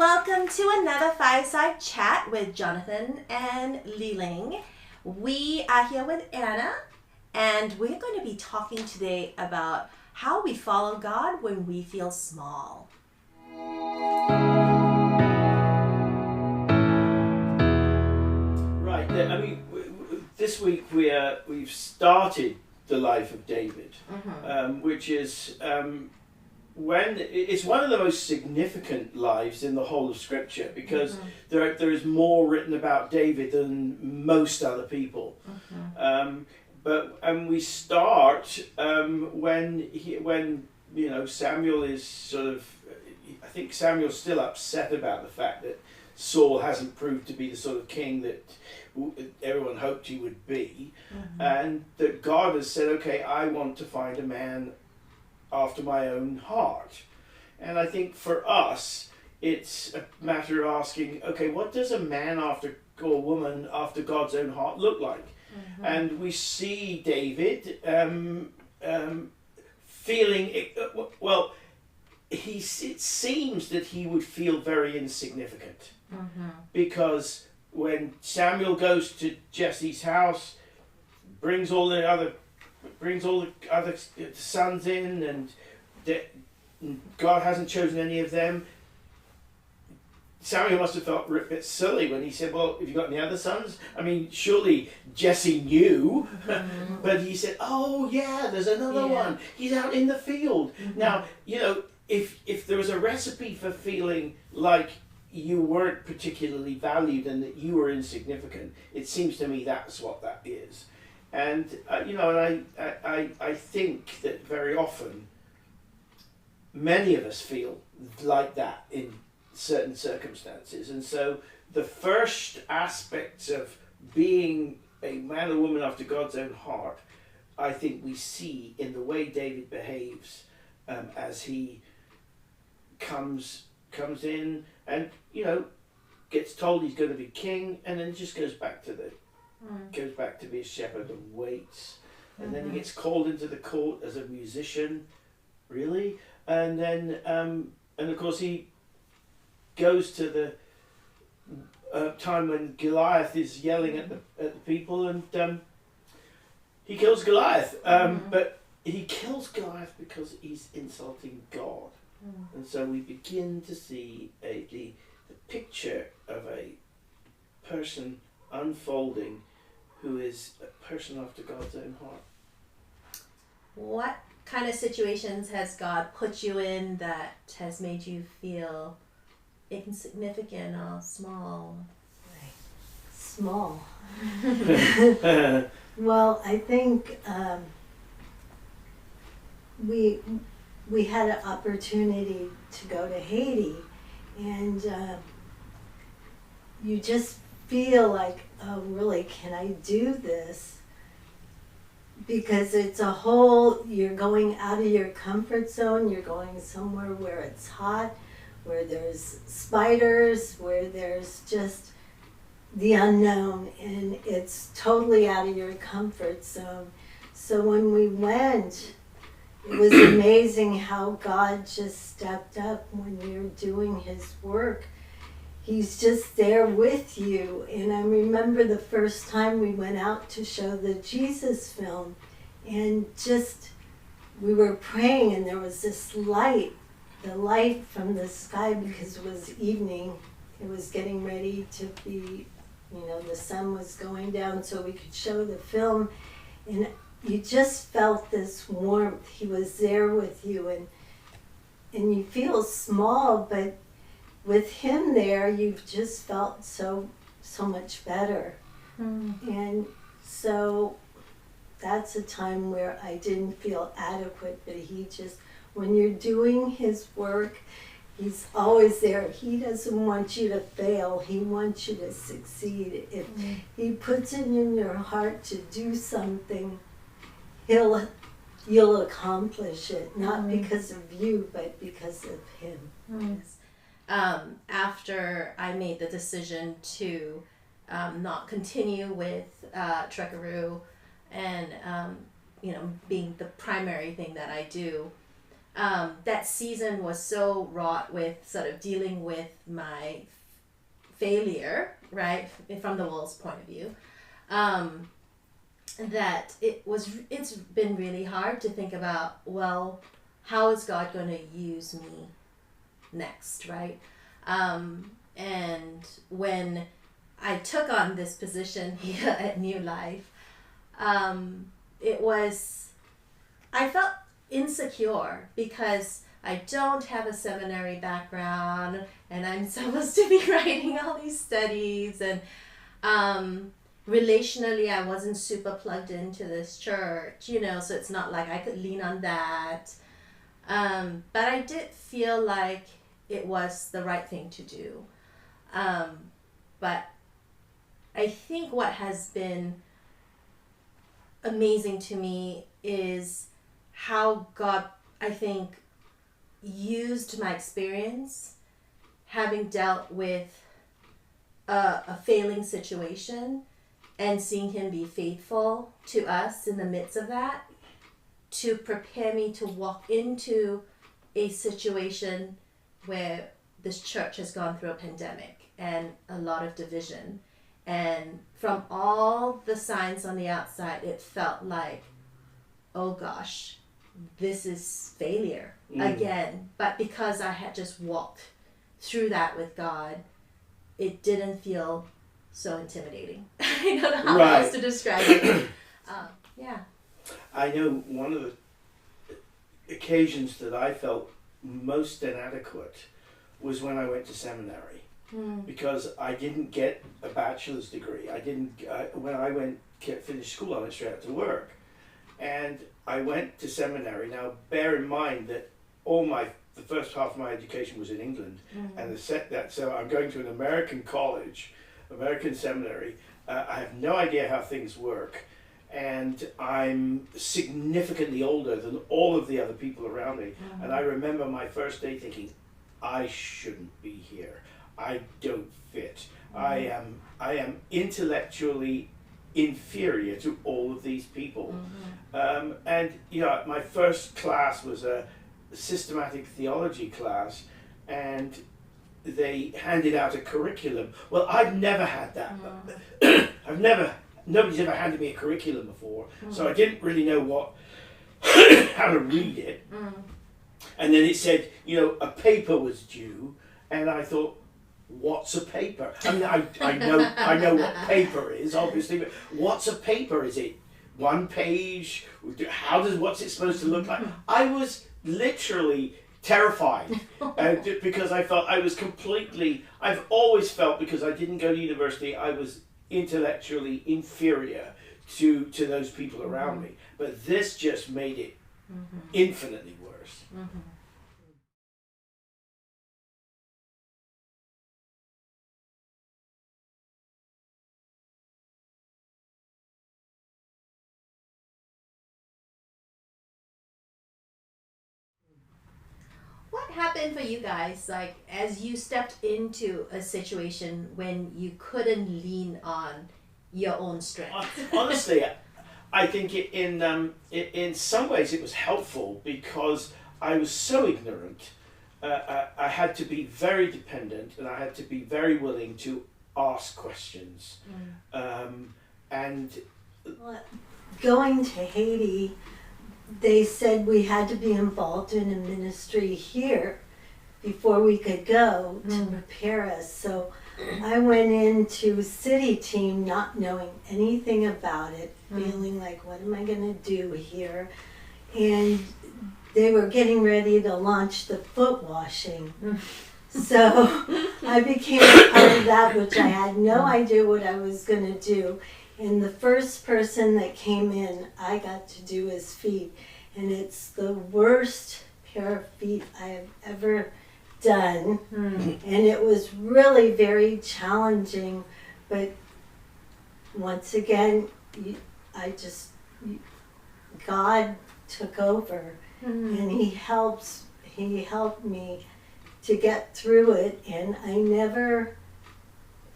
welcome to another Fireside Chat with Jonathan and Li-Ling. We are here with Anna, and we're going to be talking today about how we follow God when we feel small. Right. I mean, this week we've started the life of David, which is when it's one of the most significant lives in the whole of Scripture, because there is more written about David than most other people. But we start when Samuel is sort of, I think Samuel's still upset about the fact that Saul hasn't proved to be the sort of king that everyone hoped he would be, and that God has said, okay, I want to find a man after my own heart. And I think for us, it's a matter of asking, okay, what does a man or a woman after God's own heart look like? And we see David feeling, it seems that he would feel very insignificant, because when Samuel goes to Jesse's house, brings all the other sons in, and God hasn't chosen any of them. Samuel must have felt a bit silly when he said, well, have you got any other sons? I mean, surely Jesse knew, but he said, oh yeah, there's another one. He's out in the field. Now, if there was a recipe for feeling like you weren't particularly valued and that you were insignificant, it seems to me that's what that is. And I think that very often many of us feel like that in certain circumstances. And so the first aspects of being a man or woman after God's own heart, I think we see in the way David behaves as he comes in and gets told he's going to be king, and then just goes back to be a shepherd and waits, and then he gets called into the court as a musician, really, and then and of course he goes to the time when Goliath is yelling at the people, and he kills Goliath, but he kills Goliath because he's insulting God. And so we begin to see the picture of a person unfolding who is a person after God's own heart. What kind of situations has God put you in that has made you feel insignificant or small? Small. Well, I think we had an opportunity to go to Haiti, and you just feel like, oh, really, can I do this? Because it's you're going out of your comfort zone, you're going somewhere where it's hot, where there's spiders, where there's just the unknown, and it's totally out of your comfort zone. So when we went, it was amazing how God just stepped up when you're doing His work. He's just there with you. And I remember the first time we went out to show the Jesus film, and we were praying, and there was this light, the light from the sky, because it was evening. It was getting ready to be, the sun was going down so we could show the film. And you just felt this warmth. He was there with you, and you feel small, but with Him there, you've just felt so much better. And so that's a time where I didn't feel adequate, but when you're doing His work, He's always there. He doesn't want you to fail. He wants you to succeed. If He puts it in your heart to do something, you'll accomplish it, not because of you, but because of Him. After I made the decision to not continue with Trekkaroo and being the primary thing that I do, that season was so wrought with sort of dealing with my failure, right, from the world's point of view, that it's been really hard to think about, well, how is God going to use me next, right? And when I took on this position here at New Life, I felt insecure because I don't have a seminary background and I'm supposed to be writing all these studies, and relationally I wasn't super plugged into this church, so it's not like I could lean on that. But I did feel like it was the right thing to do. But I think what has been amazing to me is how God, I think, used my experience having dealt with a failing situation and seeing Him be faithful to us in the midst of that, to prepare me to walk into a situation where this church has gone through a pandemic and a lot of division. And from all the signs on the outside, it felt like, oh gosh, this is failure again. But because I had just walked through that with God, it didn't feel so intimidating. I don't know how else to describe it. Yeah. I know one of the occasions that I felt most inadequate was when I went to seminary, because I didn't get a bachelor's degree. When I finished school, I went straight out to work, and I went to seminary. Now, bear in mind that the first half of my education was in England, and so I'm going to an American college, American seminary. I have no idea how things work, and I'm significantly older than all of the other people around me. And I remember my first day thinking, I shouldn't be here. I don't fit. I am intellectually inferior to all of these people. And my first class was a systematic theology class, and they handed out a curriculum. Well, I've never had that. Nobody's ever handed me a curriculum before, so I didn't really know how to read it. And then it said, a paper was due, and I thought, what's a paper? I mean, I know what paper is, obviously, but what's a paper? Is it one page? What's it supposed to look like? I was literally terrified because I felt I was I've always felt, because I didn't go to university, I was intellectually inferior to those people around me. But this just made it infinitely worse. What happened for you guys, like, as you stepped into a situation when you couldn't lean on your own strength? Honestly, I think in some ways it was helpful, because I was so ignorant. I had to be very dependent, and I had to be very willing to ask questions. And going to Haiti, they said we had to be involved in a ministry here before we could go to prepare us. So I went into city team not knowing anything about it, feeling like, what am I going to do here? And they were getting ready to launch the foot washing. So I became a part of that, which I had no idea what I was going to do. And the first person that came in, I got to do his feet. And it's the worst pair of feet I have ever done. And it was really very challenging. But once again, God took over. And He helped me to get through it. And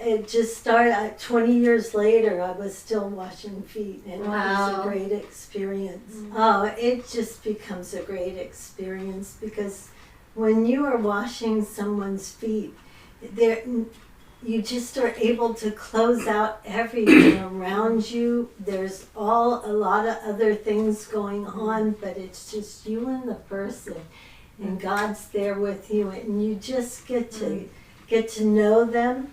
it just started 20 years later. I was still washing feet, and it was a great experience. Oh, it just becomes a great experience, because when you are washing someone's feet, there you just are able to close out everything around you. There's a lot of other things going on, but it's just you and the person, and God's there with you, and you just get to know them,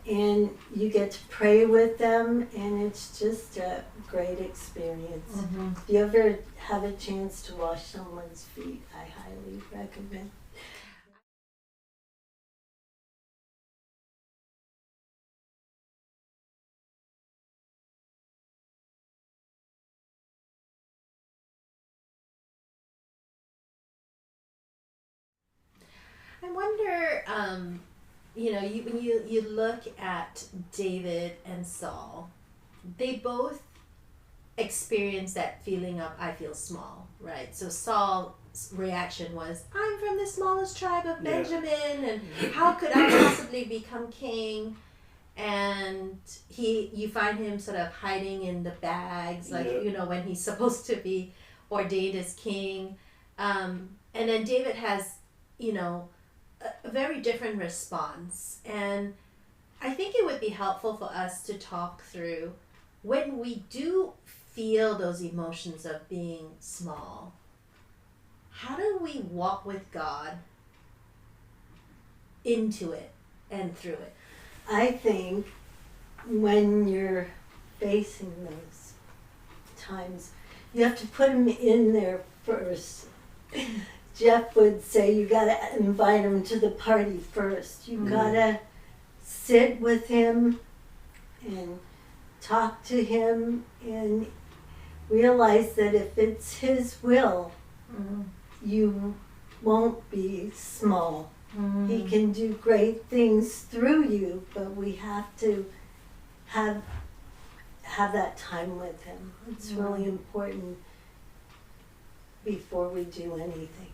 and you get to pray with them, and it's just a great experience. If you ever have a chance to wash someone's feet, I highly recommend. I wonder, when you look at David and Saul, they both experience that feeling of I feel small, right? So Saul's reaction was, I'm from the smallest tribe of Benjamin, and how could I possibly become king? And you find him sort of hiding in the bags, like when he's supposed to be ordained as king. And then David has, a very different response. And I think it would be helpful for us to talk through when we do feel those emotions of being small, how do we walk with God into it and through it? I think when you're facing those times, you have to put him in there first. Jeff would say you gotta invite him to the party first. You gotta sit with him and talk to him and realize that if it's his will, you won't be small. He can do great things through you, but we have to have that time with him. It's really important before we do anything.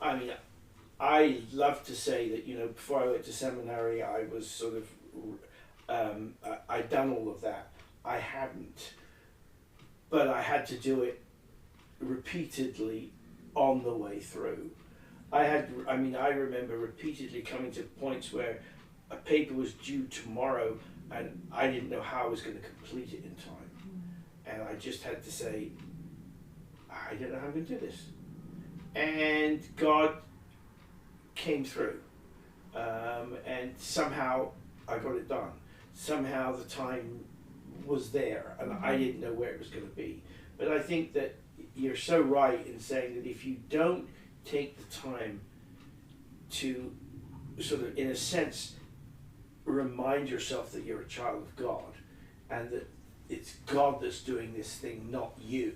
I mean, I love to say that, before I went to seminary, I was sort of, I'd done all of that. I hadn't, but I had to do it repeatedly on the way through. I remember repeatedly coming to points where a paper was due tomorrow and I didn't know how I was going to complete it in time. And I just had to say, I don't know how I'm going to do this. And God came through. And somehow I got it done. Somehow the time was there and I didn't know where it was going to be. But I think that you're so right in saying that if you don't take the time to sort of, in a sense, remind yourself that you're a child of God and that it's God that's doing this thing, not you,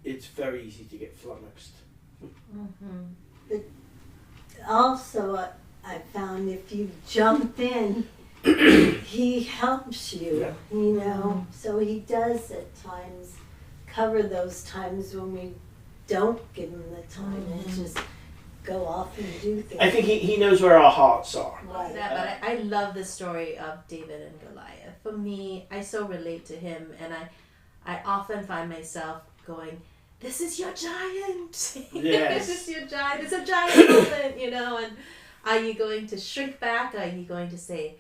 it's very easy to get flummoxed. But also, I found if you jump in, he helps you, so he does at times cover those times when we don't give him the time and just go off and do things. I think he knows where our hearts are. Right. But I love the story of David and Goliath. For me, I so relate to him, and I often find myself going, this is your giant. Yes. This is your giant. It's a giant moment, and are you going to shrink back? Are you going to say,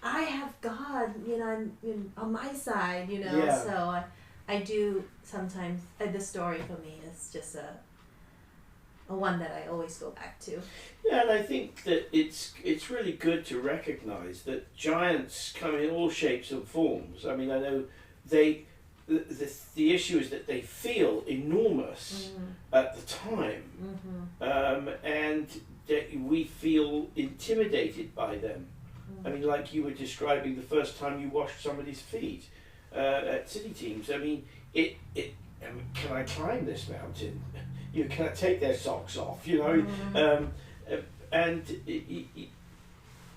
I have God, on my side, Yeah. So I do sometimes, the story for me is just a one that I always go back to. Yeah, and I think that it's really good to recognise that giants come in all shapes and forms. I mean, I know the issue is that they feel enormous at the time, and that we feel intimidated by them. I mean, like you were describing the first time you washed somebody's feet at City Teams. I mean, can I climb this mountain? Can I take their socks off? And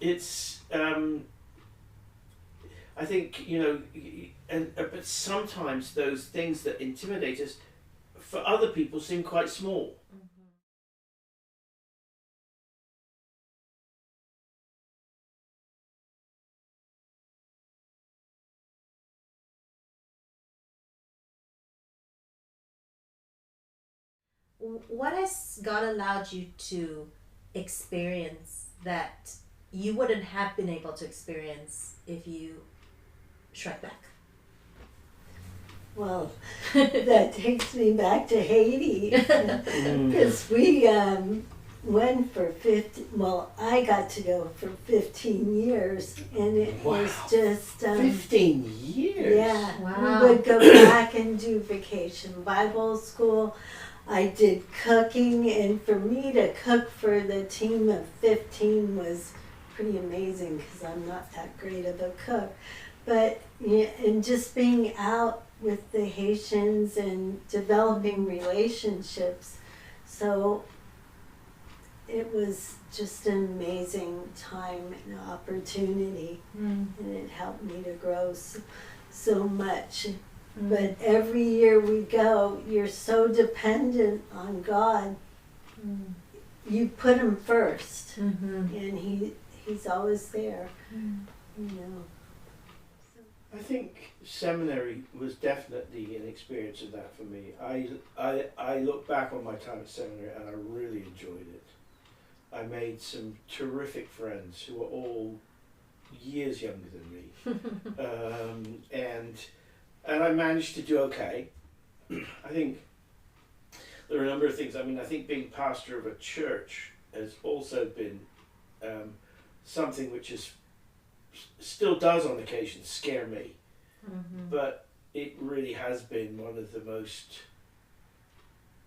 it's. I think but sometimes those things that intimidate us, for other people, seem quite small. what has God allowed you to experience that you wouldn't have been able to experience if you shrunk back? Well, that takes me back to Haiti, because we went for I got to go for 15 years, and it was just... 15 years? Yeah, Wow. we would go back and do vacation Bible school. I did cooking, and for me to cook for the team of 15 was pretty amazing, because I'm not that great of a cook. But, yeah, and just being out with the Haitians and developing relationships. So it was just an amazing time and opportunity, and it helped me to grow so much. But every year we go, you're so dependent on God. You put him first, and he's always there, you know. I think seminary was definitely an experience of that for me. I look back on my time at seminary and I really enjoyed it. I made some terrific friends who were all years younger than me, and I managed to do okay. I think there are a number of things. I mean, I think being pastor of a church has also been something which is still does on occasion scare me, but it really has been one of the most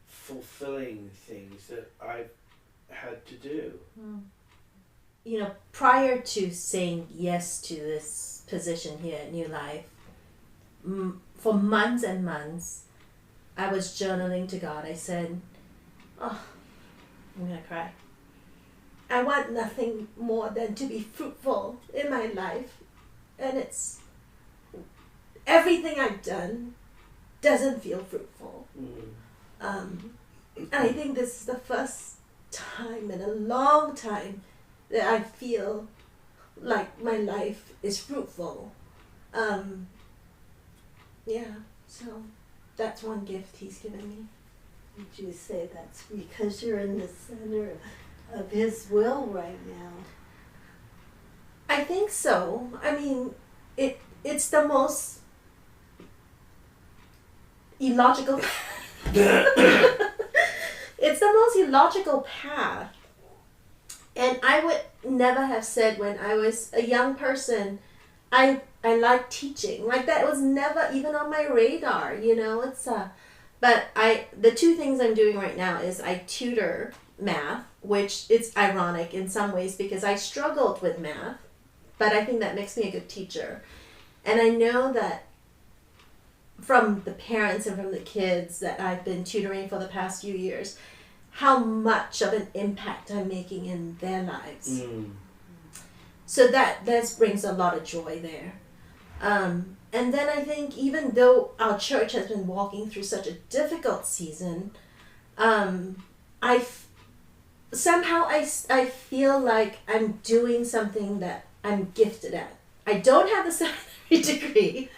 fulfilling things that I've had to do. You know, prior to saying yes to this position here at New Life, for months and months, I was journaling to God. I said, oh, I'm gonna cry. I want nothing more than to be fruitful in my life. And it's everything I've done doesn't feel fruitful. And I think this is the first time in a long time that I feel like my life is fruitful. So that's one gift he's given me. Would you say that's because you're in the center of his will right now? I think so. I mean, it's the most illogical it's the most illogical path. And I would never have said when I was a young person, I like teaching. Like that was never even on my radar, you know. But the two things I'm doing right now is I tutor math, which it's ironic in some ways because I struggled with math, but I think that makes me a good teacher. And I know that from the parents and from the kids that I've been tutoring for the past few years, how much of an impact I'm making in their lives. So that brings a lot of joy there. And then I think even though our church has been walking through such a difficult season, I feel like I'm doing something that I'm gifted at. I don't have the seminary degree,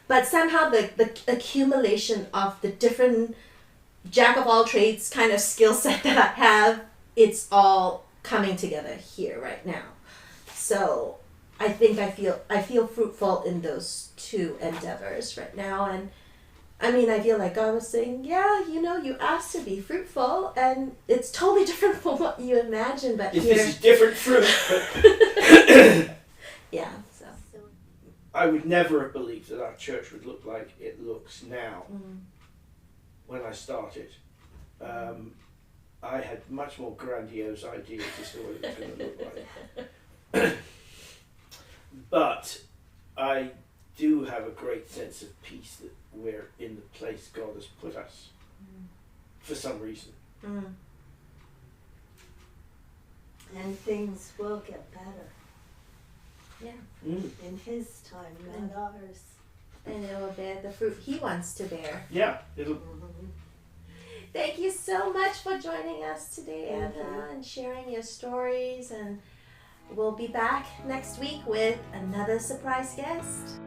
but somehow the accumulation of the different jack of all trades kind of skill set that I have, it's all coming together here right now. So I think I feel fruitful in those two endeavors right now. And I mean, I feel like God was saying, yeah, you know, you asked to be fruitful, and it's totally different from what you imagine, but If here... this is different fruit, but yeah, so... I would never have believed that our church would look like it looks now. When I started. I had much more grandiose ideas as to what it was going to look like. But I do have a great sense of peace that we're in the place God has put us for some reason. And things will get better. Yeah. In his time, not ours. And it will bear the fruit he wants to bear. Yeah, it'll... Thank you so much for joining us today, Anna, and sharing your stories. And we'll be back next week with another surprise guest.